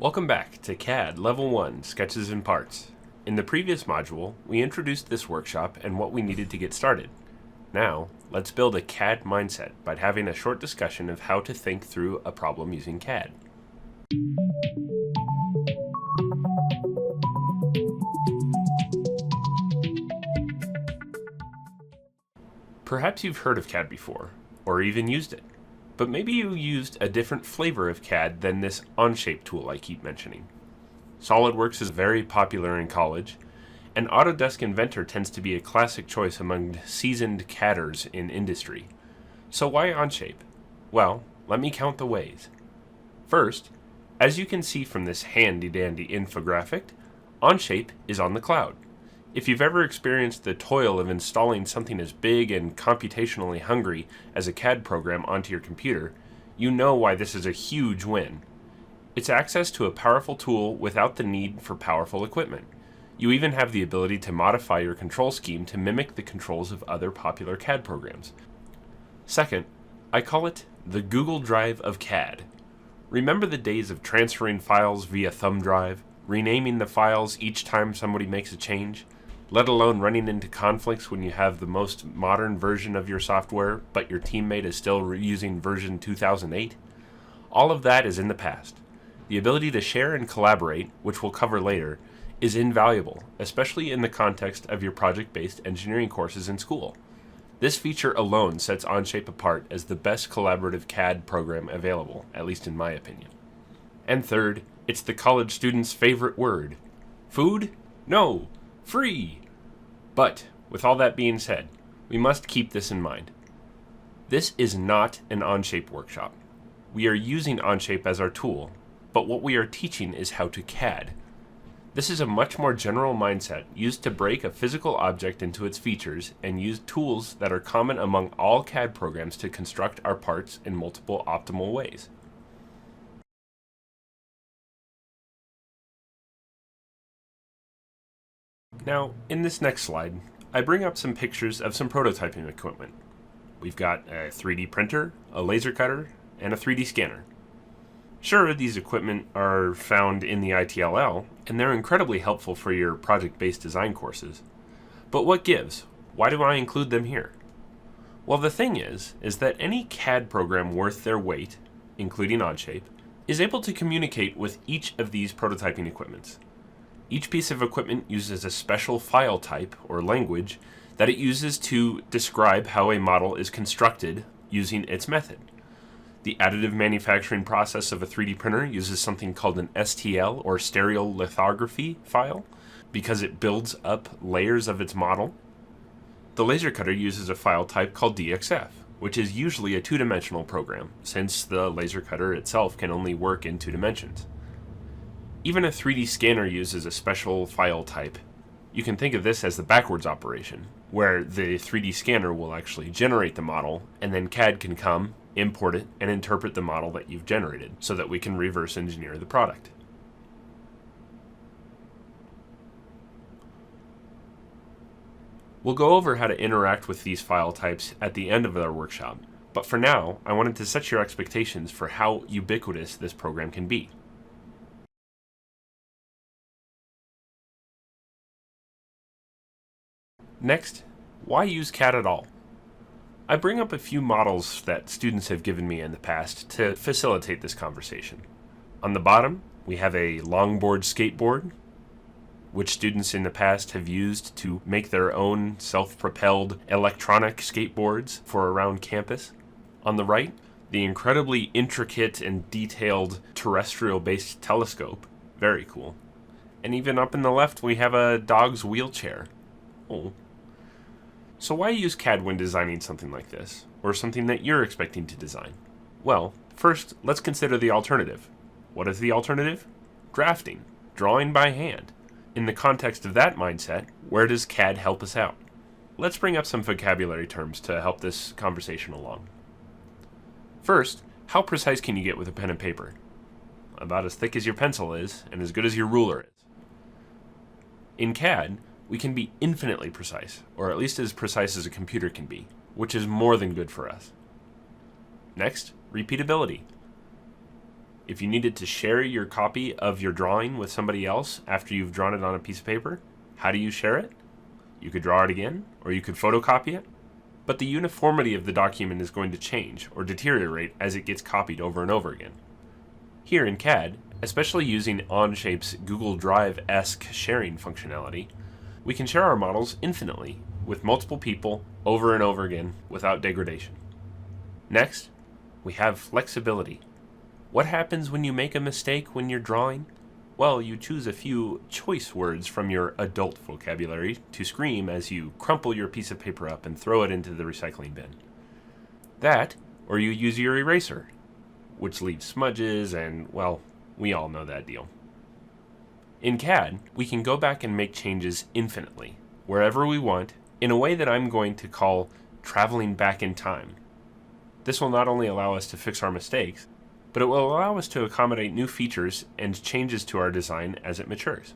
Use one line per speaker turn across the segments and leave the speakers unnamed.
Welcome back to CAD Level 1 Sketches and Parts. In the previous module, we introduced this workshop and what we needed to get started. Now, let's build a CAD mindset by having a short discussion of how to think through a problem using CAD. Perhaps you've heard of CAD before, or even used it. But maybe you used a different flavor of CAD than this Onshape tool I keep mentioning. SolidWorks is very popular in college, and Autodesk Inventor tends to be a classic choice among seasoned CADers in industry. So why Onshape? Well, let me count the ways. First, as you can see from this handy-dandy infographic, Onshape is on the cloud. If you've ever experienced the toil of installing something as big and computationally hungry as a CAD program onto your computer, you know why this is a huge win. It's access to a powerful tool without the need for powerful equipment. You even have the ability to modify your control scheme to mimic the controls of other popular CAD programs. Second, I call it the Google Drive of CAD. Remember the days of transferring files via thumb drive, renaming the files each time somebody makes a change? Let alone running into conflicts when you have the most modern version of your software, but your teammate is still using version 2008? All of that is in the past. The ability to share and collaborate, which we'll cover later, is invaluable, especially in the context of your project-based engineering courses in school. This feature alone sets Onshape apart as the best collaborative CAD program available, at least in my opinion. And third, it's the college student's favorite word. Food? No! Free! But, with all that being said, we must keep this in mind. This is not an Onshape workshop. We are using Onshape as our tool, but what we are teaching is how to CAD. This is a much more general mindset used to break a physical object into its features and use tools that are common among all CAD programs to construct our parts in multiple optimal ways. Now, in this next slide, I bring up some pictures of some prototyping equipment. We've got a 3D printer, a laser cutter, and a 3D scanner. Sure, these equipment are found in the ITLL, and they're incredibly helpful for your project-based design courses. But what gives? Why do I include them here? Well, the thing is that any CAD program worth their weight, including Onshape, is able to communicate with each of these prototyping equipments. Each piece of equipment uses a special file type or language that it uses to describe how a model is constructed using its method. The additive manufacturing process of a 3D printer uses something called an STL or stereolithography file because it builds up layers of its model. The laser cutter uses a file type called DXF, which is usually a two-dimensional program since the laser cutter itself can only work in 2 dimensions. Even a 3D scanner uses a special file type. You can think of this as the backwards operation, where the 3D scanner will actually generate the model, and then CAD can come, import it, and interpret the model that you've generated, so that we can reverse engineer the product. We'll go over how to interact with these file types at the end of our workshop, but for now, I wanted to set your expectations for how ubiquitous this program can be. Next, why use CAD at all? I bring up a few models that students have given me in the past to facilitate this conversation. On the bottom, we have a longboard skateboard, which students in the past have used to make their own self-propelled electronic skateboards for around campus. On the right, the incredibly intricate and detailed terrestrial-based telescope. Very cool. And even up in the left, we have a dog's wheelchair. Oh. So why use CAD when designing something like this, or something that you're expecting to design? Well, first, let's consider the alternative. What is the alternative? Drafting, drawing by hand. In the context of that mindset, where does CAD help us out? Let's bring up some vocabulary terms to help this conversation along. First, how precise can you get with a pen and paper? About as thick as your pencil is, and as good as your ruler is. In CAD, we can be infinitely precise, or at least as precise as a computer can be, which is more than good for us. Next, repeatability. If you needed to share your copy of your drawing with somebody else after you've drawn it on a piece of paper, how do you share it? You could draw it again, or you could photocopy it, but the uniformity of the document is going to change or deteriorate as it gets copied over and over again. Here in CAD, especially using Onshape's Google Drive-esque sharing functionality, we can share our models infinitely with multiple people over and over again without degradation. Next, we have flexibility. What happens when you make a mistake when you're drawing? Well, you choose a few choice words from your adult vocabulary to scream as you crumple your piece of paper up and throw it into the recycling bin. That, or you use your eraser, which leaves smudges and, well, we all know that deal. In CAD, we can go back and make changes infinitely, wherever we want, in a way that I'm going to call traveling back in time. This will not only allow us to fix our mistakes, but it will allow us to accommodate new features and changes to our design as it matures.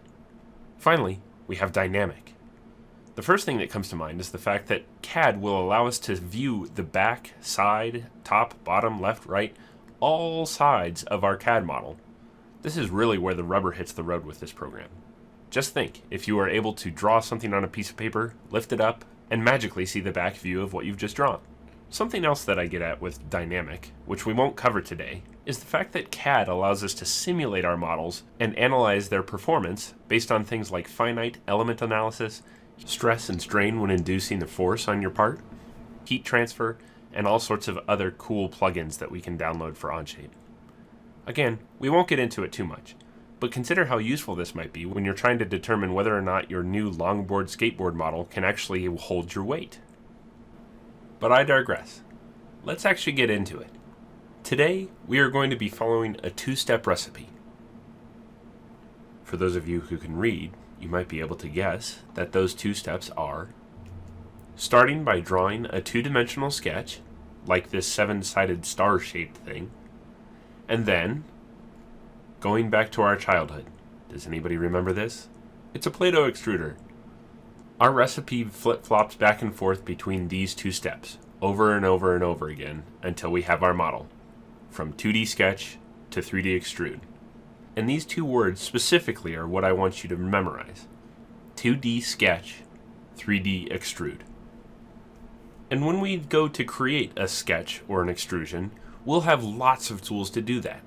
Finally, we have dynamic. The first thing that comes to mind is the fact that CAD will allow us to view the back, side, top, bottom, left, right, all sides of our CAD model. This is really where the rubber hits the road with this program. Just think, if you are able to draw something on a piece of paper, lift it up, and magically see the back view of what you've just drawn. Something else that I get at with dynamic, which we won't cover today, is the fact that CAD allows us to simulate our models and analyze their performance based on things like finite element analysis, stress and strain when inducing a force on your part, heat transfer, and all sorts of other cool plugins that we can download for Onshape. Again, we won't get into it too much, but consider how useful this might be when you're trying to determine whether or not your new longboard skateboard model can actually hold your weight. But I digress. Let's actually get into it. Today, we are going to be following a two-step recipe. For those of you who can read, you might be able to guess that those two steps are starting by drawing a two-dimensional sketch, like this seven-sided star-shaped thing, and then going back to our childhood. Does anybody remember this? It's a Play-Doh extruder. Our recipe flip-flops back and forth between these two steps, over and over and over again, until we have our model, from 2D sketch to 3D extrude. And these two words specifically are what I want you to memorize. 2D sketch, 3D extrude. And when we go to create a sketch or an extrusion, we'll have lots of tools to do that.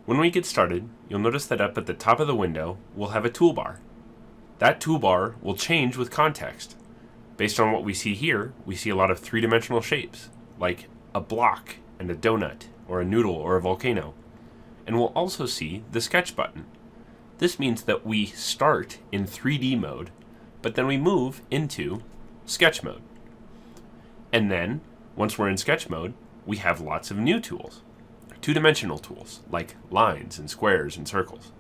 When we get started, you'll notice that up at the top of the window, we'll have a toolbar. That toolbar will change with context. Based on what we see here, we see a lot of three-dimensional shapes, like a block and a donut, or a noodle, or a volcano. And we'll also see the sketch button. This means that we start in 3D mode, but then we move into sketch mode. And then, once we're in sketch mode, we have lots of new tools. Two-dimensional tools, like lines and squares and circles.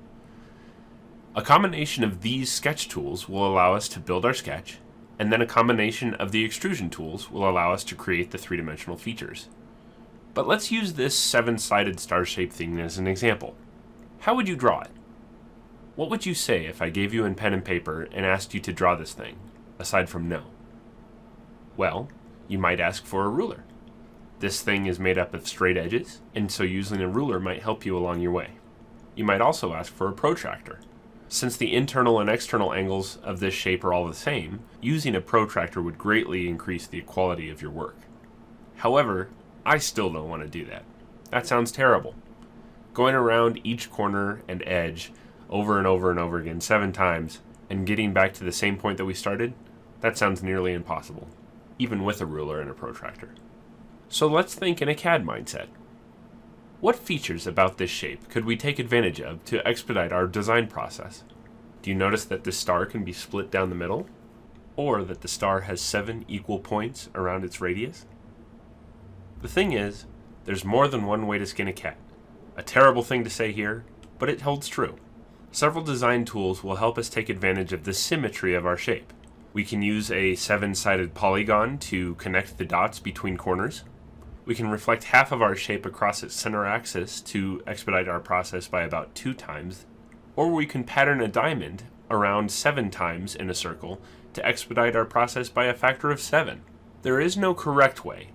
A combination of these sketch tools will allow us to build our sketch, and then a combination of the extrusion tools will allow us to create the three-dimensional features. But let's use this seven-sided star-shaped thing as an example. How would you draw it? What would you say if I gave you a pen and paper and asked you to draw this thing, aside from no? Well, you might ask for a ruler. This thing is made up of straight edges, and so using a ruler might help you along your way. You might also ask for a protractor. Since the internal and external angles of this shape are all the same, using a protractor would greatly increase the quality of your work. However, I still don't want to do that. That sounds terrible. Going around each corner and edge over and over and over again 7 times and getting back to the same point that we started, that sounds nearly impossible, even with a ruler and a protractor. So let's think in a CAD mindset. What features about this shape could we take advantage of to expedite our design process? Do you notice that the star can be split down the middle? Or that the star has 7 equal points around its radius? The thing is, there's more than one way to skin a cat. A terrible thing to say here, but it holds true. Several design tools will help us take advantage of the symmetry of our shape. We can use a 7-sided polygon to connect the dots between corners. We can reflect half of our shape across its center axis to expedite our process by about 2 times. Or we can pattern a diamond around 7 times in a circle to expedite our process by a factor of 7. There is no correct way,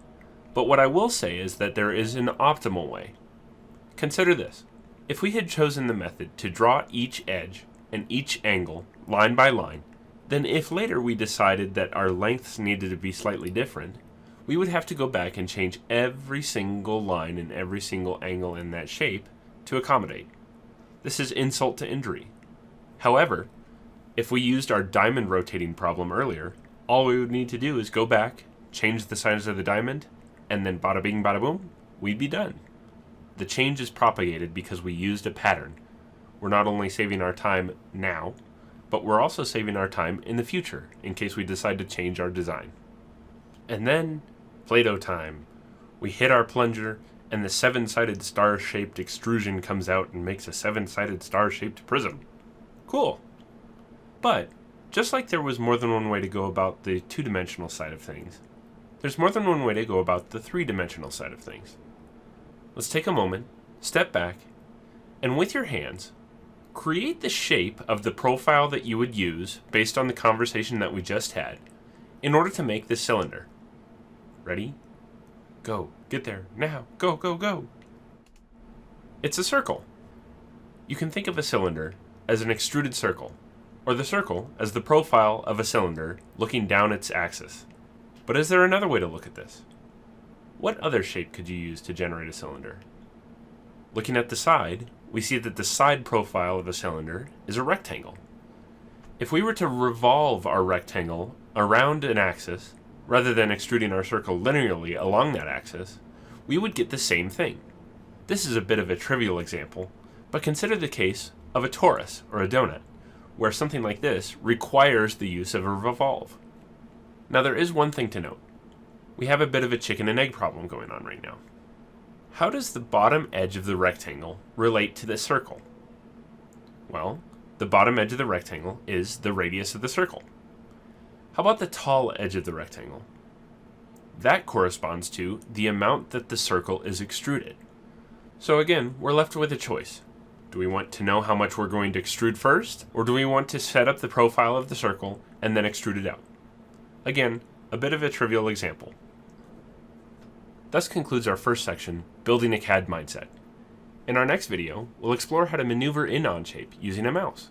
but what I will say is that there is an optimal way. Consider this. If we had chosen the method to draw each edge and each angle line by line, then if later we decided that our lengths needed to be slightly different, we would have to go back and change every single line and every single angle in that shape to accommodate. This is insult to injury. However, if we used our diamond rotating problem earlier, all we would need to do is go back, change the size of the diamond, and then bada bing bada boom, we'd be done. The change is propagated because we used a pattern. We're not only saving our time now, but we're also saving our time in the future in case we decide to change our design. And then, Play-Doh time. We hit our plunger, and the 7-sided star-shaped extrusion comes out and makes a 7-sided star-shaped prism. Cool. But, just like there was more than one way to go about the 2-dimensional side of things, there's more than one way to go about the 3-dimensional side of things. Let's take a moment, step back, and with your hands, create the shape of the profile that you would use based on the conversation that we just had in order to make this cylinder. Ready? Go. Get there. Now. Go, go, go. It's a circle. You can think of a cylinder as an extruded circle, or the circle as the profile of a cylinder looking down its axis. But is there another way to look at this? What other shape could you use to generate a cylinder? Looking at the side, we see that the side profile of a cylinder is a rectangle. If we were to revolve our rectangle around an axis, rather than extruding our circle linearly along that axis, we would get the same thing. This is a bit of a trivial example, but consider the case of a torus or a donut, where something like this requires the use of a revolve. Now there is one thing to note. We have a bit of a chicken and egg problem going on right now. How does the bottom edge of the rectangle relate to the circle? Well, the bottom edge of the rectangle is the radius of the circle. How about the tall edge of the rectangle? That corresponds to the amount that the circle is extruded. So again, we're left with a choice. Do we want to know how much we're going to extrude first, or do we want to set up the profile of the circle and then extrude it out? Again, a bit of a trivial example. Thus concludes our first section, Building a CAD Mindset. In our next video, we'll explore how to maneuver in Onshape using a mouse.